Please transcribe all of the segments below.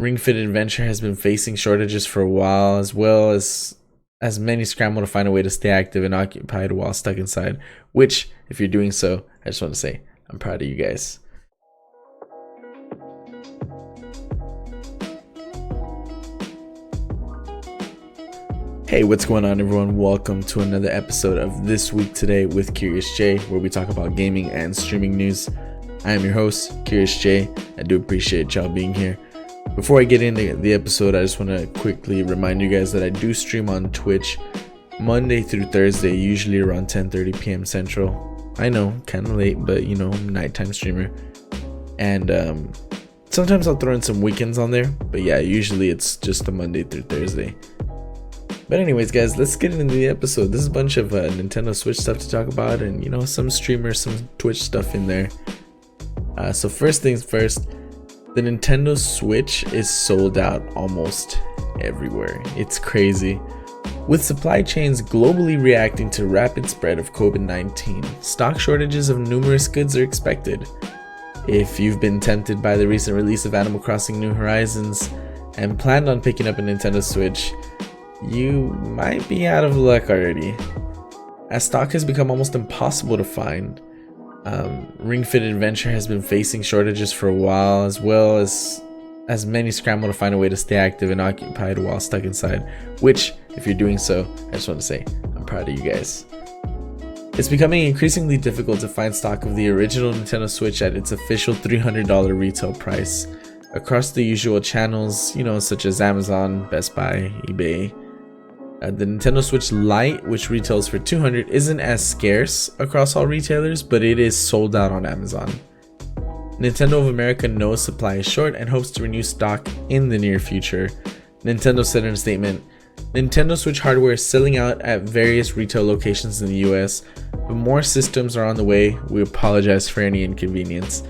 Ring Fit Adventure has been facing shortages for a while, as well as many scramble to find a way to stay active and occupied while stuck inside. Which, if you're doing so, I just want to say I'm proud of you guys. Hey, what's going on, everyone? Welcome to another episode of This Week Today with CuriousJ, where we talk about gaming and streaming news. I am your host, CuriousJ. I do appreciate y'all being here. Before I get into the episode, I just want to quickly remind you guys that I do stream on Twitch Monday through Thursday, usually around 10:30 p.m. Central. I know, kind of late, but I'm a nighttime streamer. And sometimes I'll throw in some weekends on there, but yeah, usually it's just the Monday through Thursday. But anyways, guys, let's get into the episode. This is a bunch of Nintendo Switch stuff to talk about, and some streamers, some Twitch stuff in there. So first things first, the Nintendo Switch is sold out almost everywhere. It's crazy. With supply chains globally reacting to rapid spread of COVID-19, stock shortages of numerous goods are expected. If you've been tempted by the recent release of Animal Crossing New Horizons and planned on picking up a Nintendo Switch, you might be out of luck already, as stock has become almost impossible to find. Ring Fit Adventure has been facing shortages for a while, as well as many scramble to find a way to stay active and occupied while stuck inside. Which, if you're doing so, I just want to say I'm proud of you guys. It's becoming increasingly difficult to find stock of the original Nintendo Switch at its official $300 retail price across the usual channels, such as Amazon, Best Buy, eBay. The Nintendo Switch Lite, which retails for $200, isn't as scarce across all retailers, but it is sold out on Amazon. Nintendo of America knows supply is short and hopes to renew stock in the near future. Nintendo said in a statement, "Nintendo Switch hardware is selling out at various retail locations in the US, but more systems are on the way. We apologize for any inconvenience."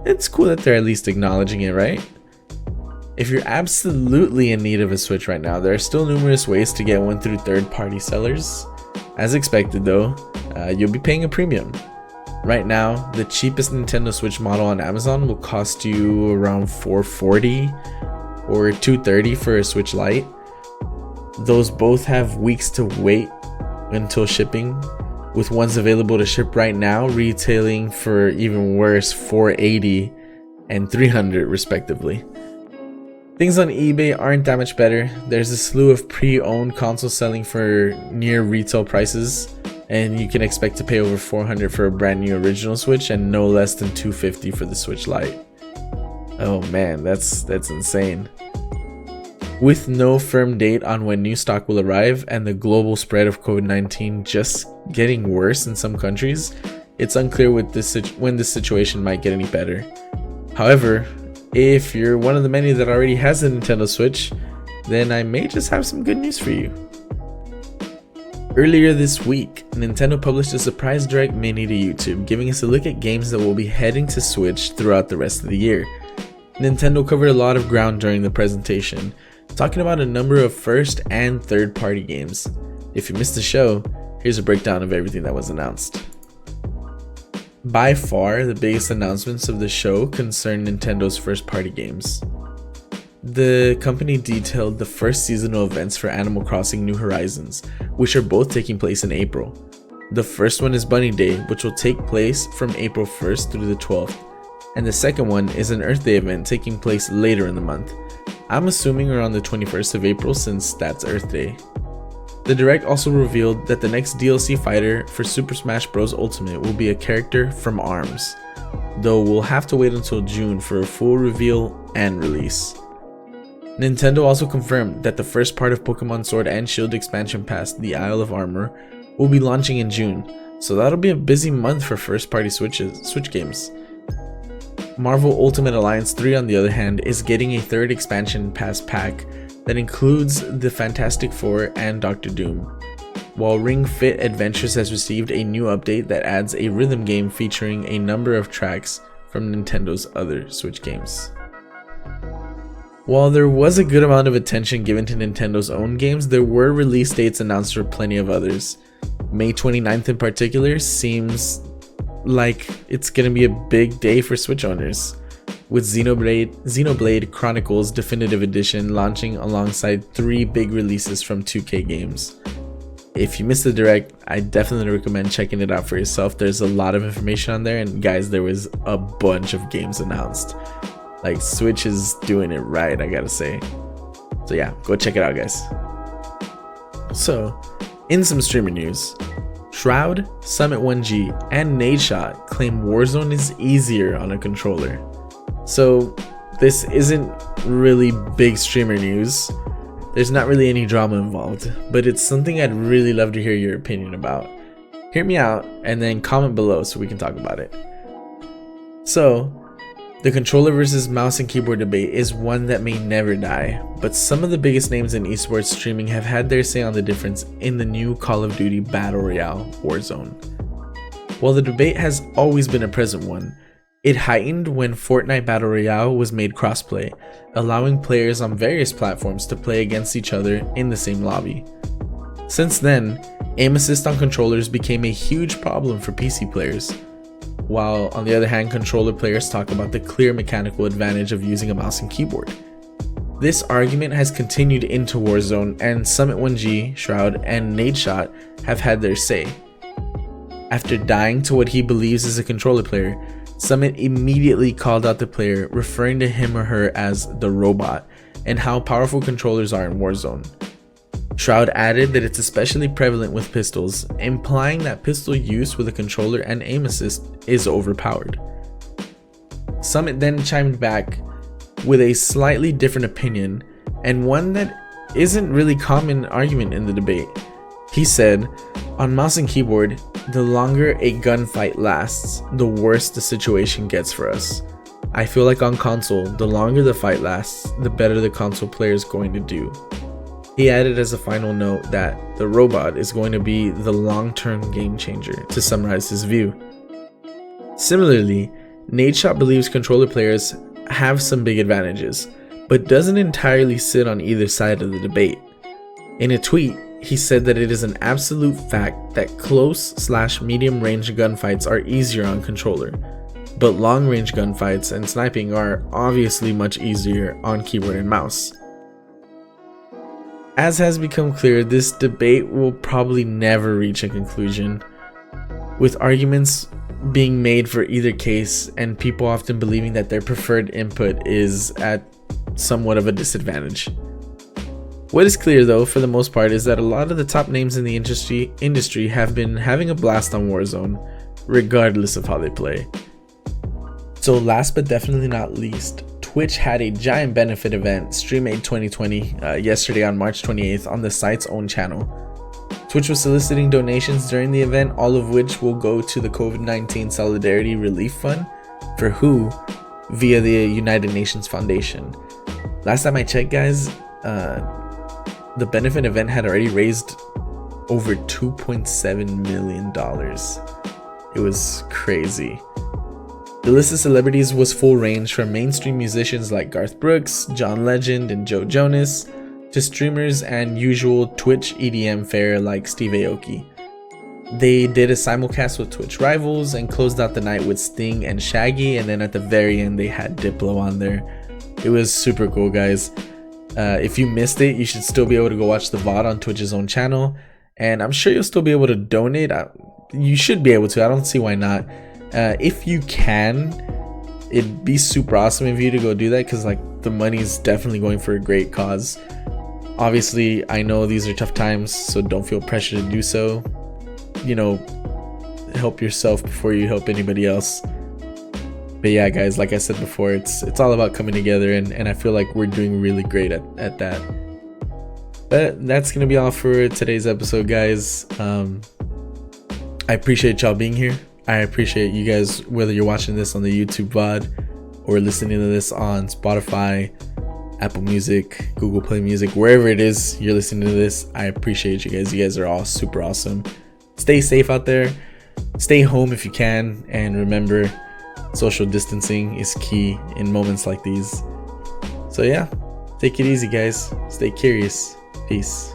It's cool that they're at least acknowledging it, right? If you're absolutely in need of a Switch right now, there are still numerous ways to get one through third-party sellers. As expected though, you'll be paying a premium. Right now, the cheapest Nintendo Switch model on Amazon will cost you around $440 or $230 for a Switch Lite. Those both have weeks to wait until shipping, with ones available to ship right now retailing for even worse $480 and $300 respectively. Things on eBay aren't that much better. There's a slew of pre-owned consoles selling for near retail prices, and you can expect to pay over $400 for a brand new original Switch and no less than $250 for the Switch Lite. Oh man, that's insane. With no firm date on when new stock will arrive and the global spread of COVID-19 just getting worse in some countries, it's unclear when this situation might get any better. However, if you're one of the many that already has a Nintendo Switch, then I may just have some good news for you. Earlier this week, Nintendo published a surprise direct mini to YouTube, giving us a look at games that will be heading to Switch throughout the rest of the year. Nintendo covered a lot of ground during the presentation, talking about a number of first and third-party games. If you missed the show, here's a breakdown of everything that was announced. By far, the biggest announcements of the show concern Nintendo's first-party games. The company detailed the first seasonal events for Animal Crossing New Horizons, which are both taking place in April. The first one is Bunny Day, which will take place from April 1st through the 12th, and the second one is an Earth Day event taking place later in the month. I'm assuming around the 21st of April, since that's Earth Day. The Direct also revealed that the next DLC fighter for Super Smash Bros. Ultimate will be a character from ARMS, though we'll have to wait until June for a full reveal and release. Nintendo also confirmed that the first part of Pokemon Sword and Shield expansion pass, the Isle of Armor, will be launching in June, so that'll be a busy month for first-party Switch games. Marvel Ultimate Alliance 3, on the other hand, is getting a third expansion pass pack that includes the Fantastic Four and Doctor Doom, while Ring Fit Adventures has received a new update that adds a rhythm game featuring a number of tracks from Nintendo's other Switch games. While there was a good amount of attention given to Nintendo's own games, there were release dates announced for plenty of others. May 29th in particular seems like it's gonna be a big day for Switch owners. with Xenoblade Chronicles Definitive Edition launching alongside 3 big releases from 2K Games. If you missed the direct, I definitely recommend checking it out for yourself. There's a lot of information on there, and guys, there was a bunch of games announced. Like, Switch is doing it right, I gotta say. So yeah, go check it out, guys. So, in some streamer news, Shroud, Summit1G, and Nadeshot claim Warzone is easier on a controller. So this isn't really big streamer news. There's not really any drama involved, but it's something I'd really love to hear your opinion about. Hear me out and then comment below so we can talk about it. So, the controller versus mouse and keyboard debate is one that may never die, but some of the biggest names in esports streaming have had their say on the difference in the new Call of Duty Battle Royale Warzone. While the debate has always been a present one, it heightened when Fortnite Battle Royale was made crossplay, allowing players on various platforms to play against each other in the same lobby. Since then, aim assist on controllers became a huge problem for PC players, while on the other hand, controller players talk about the clear mechanical advantage of using a mouse and keyboard. This argument has continued into Warzone, and Summit1G, Shroud, and Nadeshot have had their say. After dying to what he believes is a controller player, Summit immediately called out the player, referring to him or her as the robot, and how powerful controllers are in Warzone. Shroud added that it's especially prevalent with pistols, implying that pistol use with a controller and aim assist is overpowered. Summit then chimed back with a slightly different opinion, and one that isn't really common argument in the debate. He said, "On mouse and keyboard, the longer a gunfight lasts, the worse the situation gets for us. I feel like on console, the longer the fight lasts, the better the console player is going to do." He added as a final note that the robot is going to be the long-term game changer, to summarize his view. Similarly, Nadeshot believes controller players have some big advantages, but doesn't entirely sit on either side of the debate. In a tweet, he said that it is an absolute fact that close/medium range gunfights are easier on controller, but long range gunfights and sniping are obviously much easier on keyboard and mouse. As has become clear, this debate will probably never reach a conclusion, with arguments being made for either case and people often believing that their preferred input is at somewhat of a disadvantage. What is clear though, for the most part, is that a lot of the top names in the industry have been having a blast on Warzone, regardless of how they play. So last but definitely not least, Twitch had a giant benefit event, StreamAid 2020, yesterday on March 28th on the site's own channel. Twitch was soliciting donations during the event, all of which will go to the COVID-19 Solidarity Relief Fund for WHO via the United Nations Foundation. Last time I checked, guys, the benefit event had already raised over $2.7 million. It was crazy. The list of celebrities was full range, from mainstream musicians like Garth Brooks, John Legend, and Joe Jonas, to streamers and usual Twitch EDM fare like Steve Aoki. They did a simulcast with Twitch rivals and closed out the night with Sting and Shaggy, and then at the very end they had Diplo on there. It was super cool, guys. If you missed it, you should still be able to go watch the VOD on Twitch's own channel, and I'm sure you'll still be able to donate. You should be able to, I don't see why not. If you can, it'd be super awesome of you to go do that, because like the money's definitely going for a great cause. Obviously, I know these are tough times, so don't feel pressure to do so. You know, help yourself before you help anybody else. But yeah, guys, like I said before, it's all about coming together, and I feel like we're doing really great at that. But that's gonna be all for today's episode, guys. I appreciate y'all being here. I appreciate you guys, whether you're watching this on the YouTube VOD or listening to this on Spotify, Apple Music, Google Play Music, wherever it is you're listening to this. I appreciate you guys. You guys are all super awesome. Stay safe out there. Stay home if you can. And remember, social distancing is key in moments like these. So yeah, take it easy, guys. Stay curious. Peace.